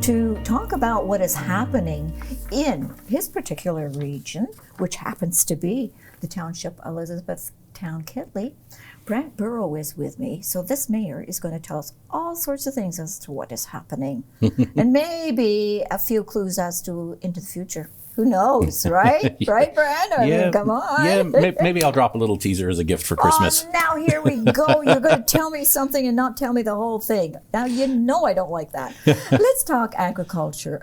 to talk about what is happening in his particular region, which happens to be the Township of Elizabethtown-Kitley. Brant Burrow is with me, so this mayor is going to tell us all sorts of things as to what is happening, and maybe a few clues as to into the future. Who knows, right? Yeah. Right, Brant? I mean, come on. Yeah, maybe I'll drop a little teaser as a gift for Christmas. Oh, now here we go. You're going to tell me something and not tell me the whole thing. Now, you know I don't like that. Let's talk agriculture.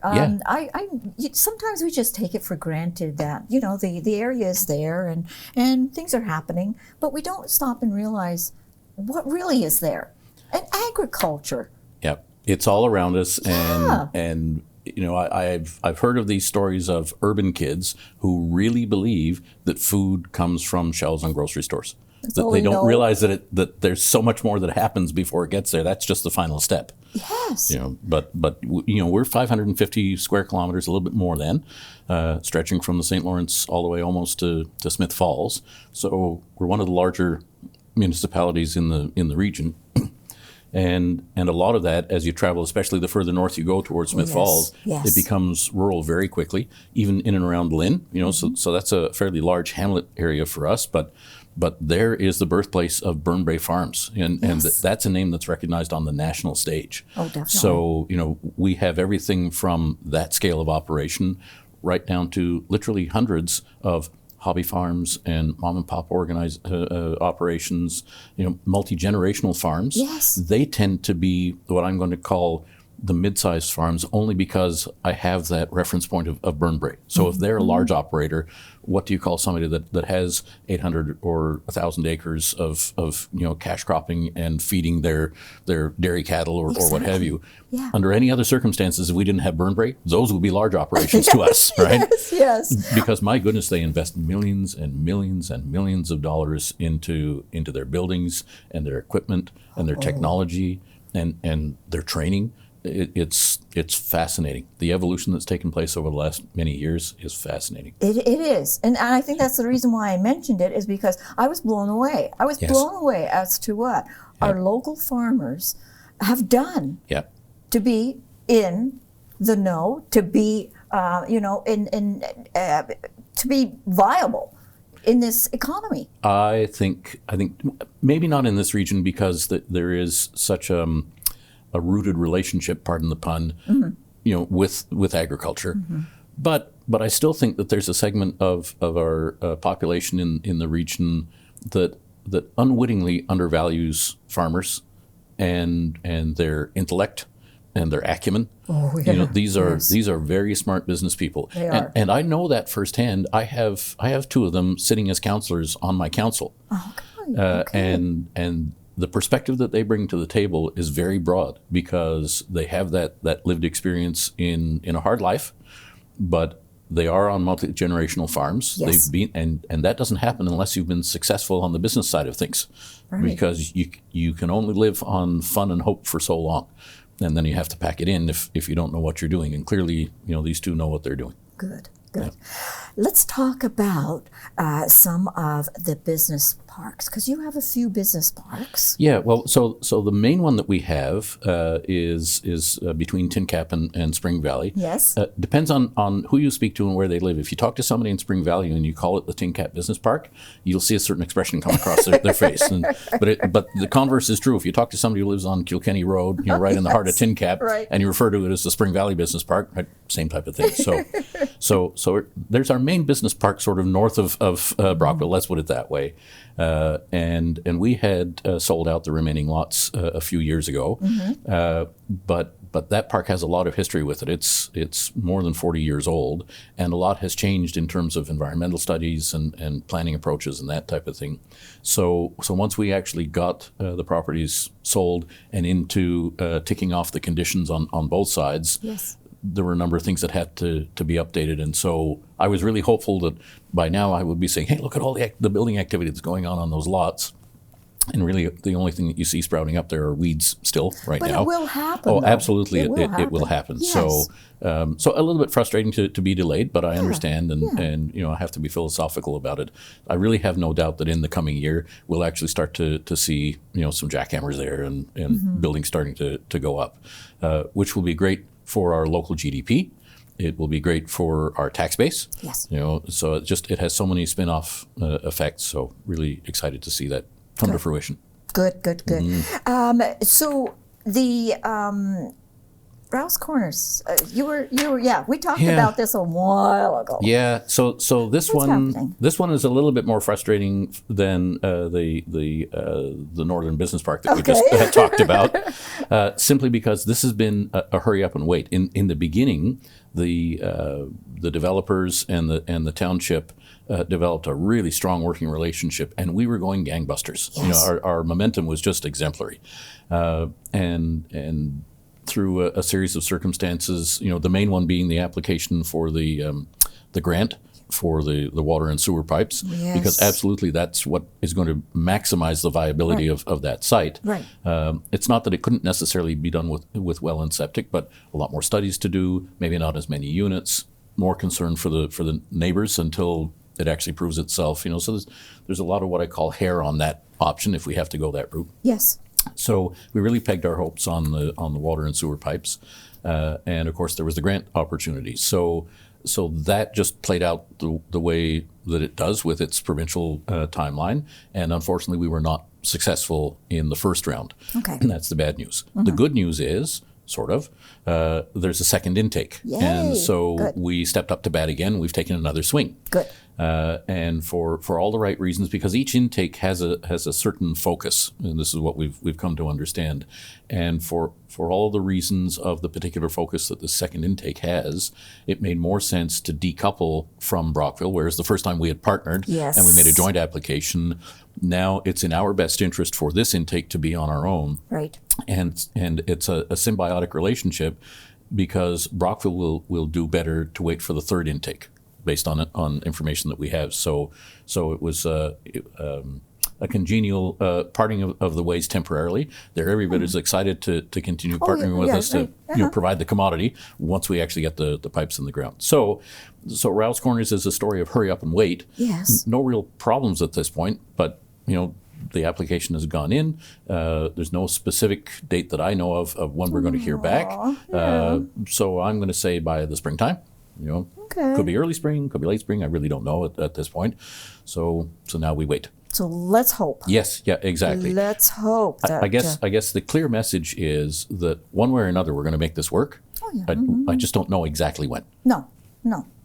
Sometimes we just take it for granted that, you know, the area is there and things are happening, but we don't stop and realize what really is there. And agriculture. Yep, it's all around us, Yeah. and you know, I've heard of these stories of urban kids who really believe that food comes from shelves on grocery stores. That they don't realize that there's so much more that happens before it gets there. That's just the final step. Yes. You know, but you know, we're 550 square kilometers, a little bit more than, stretching from the St. Lawrence all the way almost to Smith Falls. So we're one of the larger municipalities in the region. And a lot of that, as you travel, especially the further north you go towards Smith Falls, it becomes rural very quickly, even in and around Lynn. You know, so that's a fairly large hamlet area for us. But there is the birthplace of Burnbrae Farms, and that's a name that's recognized on the national stage. Oh, definitely. So you know, we have everything from that scale of operation right down to literally hundreds of hobby farms and mom and pop organized operations, you know, multi-generational farms. Yes. They tend to be what I'm going to call the mid-sized farms, only because I have that reference point of Burnbrae. So if they're a large operator, what do you call somebody that has 800 or 1,000 acres of you know, cash cropping and feeding their dairy cattle or what have you? Yeah. Under any other circumstances, if we didn't have Burnbrae, those would be large operations to us, right? Yes. Because my goodness, they invest millions and millions and millions of dollars into their buildings and their equipment and their technology and their training. It's fascinating. The evolution that's taken place over the last many years is fascinating. It is. And I think that's the reason why I mentioned it, is because I was blown away. I was blown away as to what our local farmers have done to be in the know, to be, you know, to be viable in this economy. I think maybe not in this region, because there is such a rooted relationship, pardon the pun, you know, with agriculture. But I still think that there's a segment of our population in the region that unwittingly undervalues farmers and their intellect and their acumen. Oh, yeah. You know, these are very smart business people. They are. And I know that firsthand. I have two of them sitting as counselors on my council. Oh, okay. And the perspective that they bring to the table is very broad, because they have that lived experience in a hard life, but they are on multi-generational farms. Yes. They've been, and that doesn't happen unless you've been successful on the business side of things, because you can only live on fun and hope for so long, and then you have to pack it in if you don't know what you're doing. And clearly, you know, these two know what they're doing. Good. Let's talk about some of the business parks, because you have a few business parks. Yeah, well, so the main one that we have is between Tincap and Spring Valley. Yes. Depends on who you speak to and where they live. If you talk to somebody in Spring Valley and you call it the Tincap Business Park, you'll see a certain expression come across their face. But the converse is true. If you talk to somebody who lives on Kilkenny Road, you know, right in the heart of Tincap, and you refer to it as the Spring Valley Business Park, right, same type of thing. So there's our main business park sort of north of Brockville, let's put it that way. And we had sold out the remaining lots a few years ago, but that park has a lot of history with it. It's more than 40 years old, and a lot has changed in terms of environmental studies and planning approaches and that type of thing. So once we actually got the properties sold and into ticking off the conditions on both sides, there were a number of things that had to be updated. And so I was really hopeful that by now I would be saying, hey, look at all the building activity that's going on those lots. And really, the only thing that you see sprouting up there are weeds still right now. But it will happen. Oh, though. absolutely, it will happen. Yes. So a little bit frustrating to be delayed, but I understand, and you know, I have to be philosophical about it. I really have no doubt that in the coming year we'll actually start to see, you know, some jackhammers there and buildings starting to go up, which will be great for our local GDP. It will be great for our tax base. Yes. So it has so many spin-off effects. So really excited to see that come to fruition. Good. So the Rouse Corners, we talked about this a while ago. Yeah. So this happening? this one is a little bit more frustrating than the Northern Business Park that we just had talked about, simply because this has been a hurry up and wait. In the beginning, the developers and the township developed a really strong working relationship, and we were going gangbusters. Yes. Our momentum was just exemplary, and through a series of circumstances, the main one being the application for the grant for the water and sewer pipes, Yes. because absolutely that's what is going to maximize the viability of that site. Right. It's not that it couldn't necessarily be done with well and septic, but a lot more studies to do, maybe not as many units, more concern for the neighbors until it actually proves itself. So there's a lot of what I call hair on that option if we have to go that route. Yes. So we really pegged our hopes on the water and sewer pipes, and of course there was the grant opportunity. So that just played out the way that it does with its provincial timeline, and unfortunately we were not successful in the first round. Okay. And that's the bad news. The good news is, there's a second intake. Yay. And so Good. we stepped up to bat again. We've taken another swing. Good. And for all the right reasons, because each intake has a certain focus, and this is what we've come to understand. And for all the reasons of the particular focus that the second intake has, it made more sense to decouple from Brockville, whereas the first time we had partnered Yes. and we made a joint application. Now it's in our best interest for this intake to be on our own. Right. And it's a symbiotic relationship, because Brockville will do better to wait for the third intake based on information that we have. So it was a congenial parting of the ways temporarily. They're every bit as excited to continue partnering with us to provide the commodity once we actually get the pipes in the ground. So Rouse Corners is a story of hurry up and wait. Yes. No real problems at this point, but the application has gone in. There's no specific date that I know of when we're going to hear back. So I'm going to say by the springtime. Okay. Could be early spring, could be late spring. I really don't know at this point. So now we wait. So let's hope. Yes, yeah, exactly. Let's hope that. I guess the clear message is that one way or another we're going to make this work. Oh, yeah. I just don't know exactly when. No.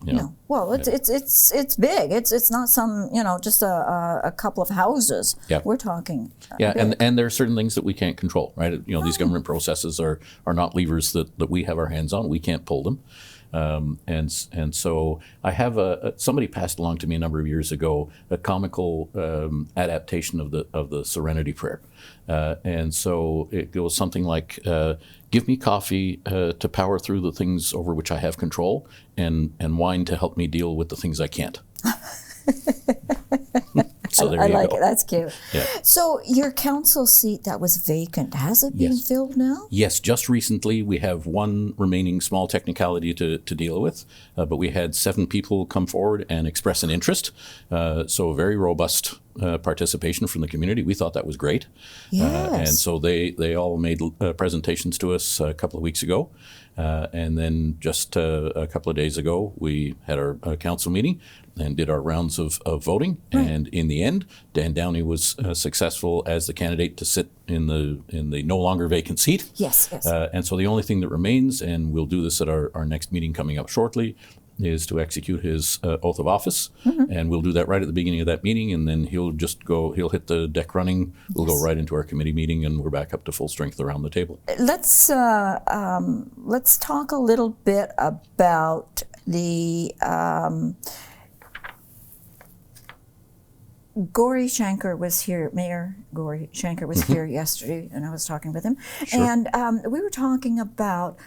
Yeah. Well, it's big. It's not some just a couple of houses. Yeah. We're talking. Yeah, big. and there are certain things that we can't control, right? These government processes are not levers that we have our hands on. We can't pull them. And so I have somebody passed along to me a number of years ago a comical adaptation of the Serenity Prayer, and so it goes something like, "Give me coffee to power through the things over which I have control, and wine to help me deal with the things I can't." So there I you like go. it. That's cute. Yeah. So your council seat that was vacant, has it been Yes. filled now? Yes, just recently we have one remaining small technicality to deal with, but we had 7 people come forward and express an interest. So a very robust participation from the community. We thought that was great. Yes. And so they all made presentations to us a couple of weeks ago. And then just a couple of days ago, we had our council meeting and did our rounds of voting. Right. And in the end, Dan Downey was successful as the candidate to sit in the no longer vacant seat. Yes. And so the only thing that remains, and we'll do this at our next meeting coming up shortly, is to execute his oath of office. Mm-hmm. And we'll do that right at the beginning of that meeting, and then he'll hit the deck running. We'll go right into our committee meeting, and we're back up to full strength around the table. Let's talk a little bit about the Gori Shanker was here. Mayor Gori Shanker was here yesterday, and I was talking with him. Sure. And we were talking about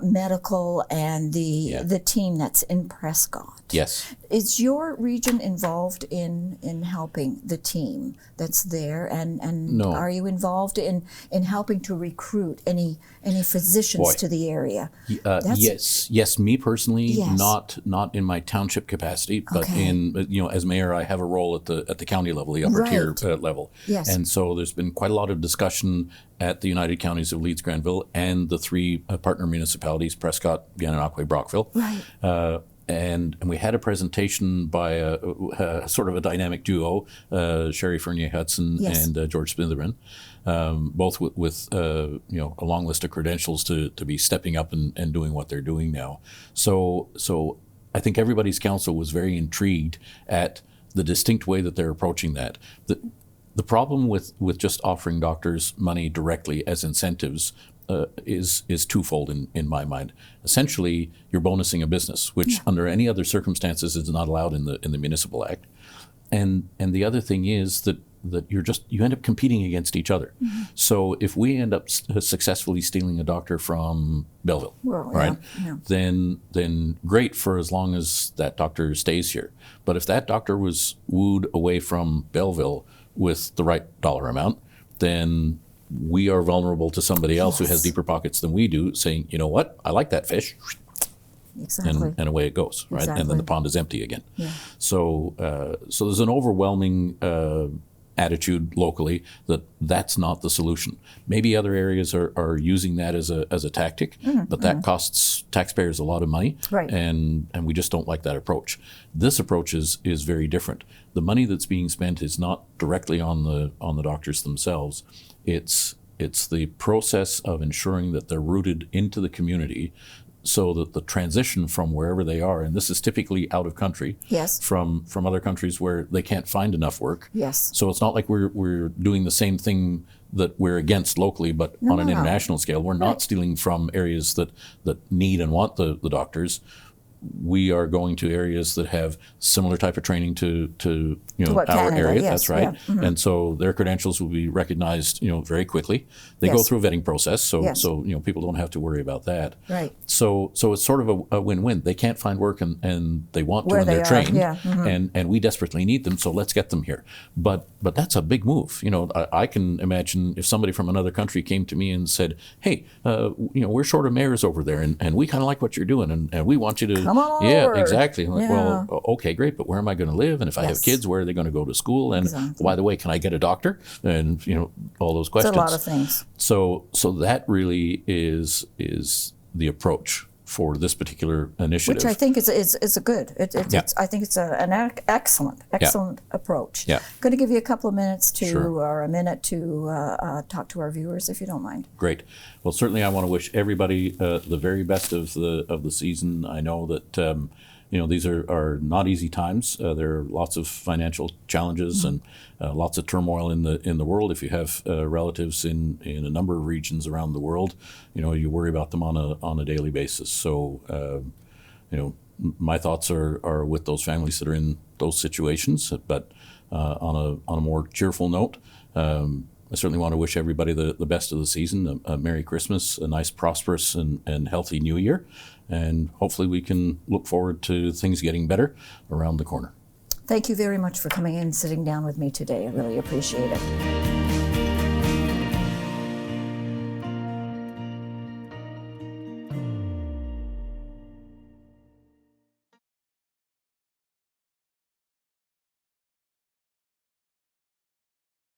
medical and the team that's in Prescott. Yes. Is your region involved in helping the team that's there? And No. Are you involved in helping to recruit any physicians Boy. to the area? Yes. Me personally, Yes. not in my township capacity, but Okay. in as mayor, I have a role at the council county level, the upper tier level. Yes. And so there's been quite a lot of discussion at the United Counties of Leeds, Granville, and the three partner municipalities, Prescott, Gananoque, Brockville. Right. And we had a presentation by a sort of a dynamic duo, Sherry Fournier-Hudson Yes. and George Smitherman, both with a long list of credentials to be stepping up and doing what they're doing now. So I think everybody's council was very intrigued at the distinct way that they're approaching that. The problem with just offering doctors money directly as incentives is twofold in my mind. Essentially, you're bonusing a business, which under any other circumstances is not allowed in the Municipal Act. And the other thing is that you end up competing against each other. Mm-hmm. So if we end up successfully stealing a doctor from Belleville, right? Yeah. Then great for as long as that doctor stays here. But if that doctor was wooed away from Belleville with the right dollar amount, then we are vulnerable to somebody else who has deeper pockets than we do, saying, you know what, I like that fish. Exactly. And away it goes, right? Exactly. And then the pond is empty again. Yeah. So there's an overwhelming attitude locally that's not the solution. Maybe other areas are using that as a tactic, but that costs taxpayers a lot of money, right? And we just don't like that approach. This approach is very different. The money that's being spent is not directly on the doctors themselves. It's the process of ensuring that they're rooted into the community, so that the transition from wherever they are, and this is typically out of country, yes, from other countries where they can't find enough work. Yes. So it's not like we're doing the same thing that we're against locally, but on an international scale. We're not stealing from areas that need and want the doctors. We are going to areas that have similar type of training to our Canada, area. yes, That's right. yeah. Mm-hmm. And so their credentials will be recognized, very quickly. They go through a vetting process, so people don't have to worry about that. Right. So it's sort of a win-win. They can't find work and they want to, Where and they're they trained, are, and we desperately need them. So let's get them here. But that's a big move. I can imagine if somebody from another country came to me and said, "Hey, we're short of mayors over there, and we kind of like what you're doing, and we want you to." Come on yeah, over. exactly. I'm like, Yeah. well, okay, great, but where am I going to live? And if I have kids, where are they going to go to school? And by the way, can I get a doctor? And all those questions. It's a lot of things. So that really is the approach for this particular initiative, Which I think is a good. I think it's an excellent approach. Yeah. Going to give you a couple of minutes Sure. or a minute to talk to our viewers, if you don't mind. Great. Well, certainly I want to wish everybody the very best of the season. I know that these are not easy times. There are lots of financial challenges and lots of turmoil in the world. If you have relatives in a number of regions around the world, you worry about them on a daily basis. So my thoughts are with those families that are in those situations. But on a more cheerful note, I certainly want to wish everybody the best of the season, a Merry Christmas, a nice, prosperous, and healthy New Year. And hopefully we can look forward to things getting better around the corner. Thank you very much for coming in and sitting down with me today. I really appreciate it.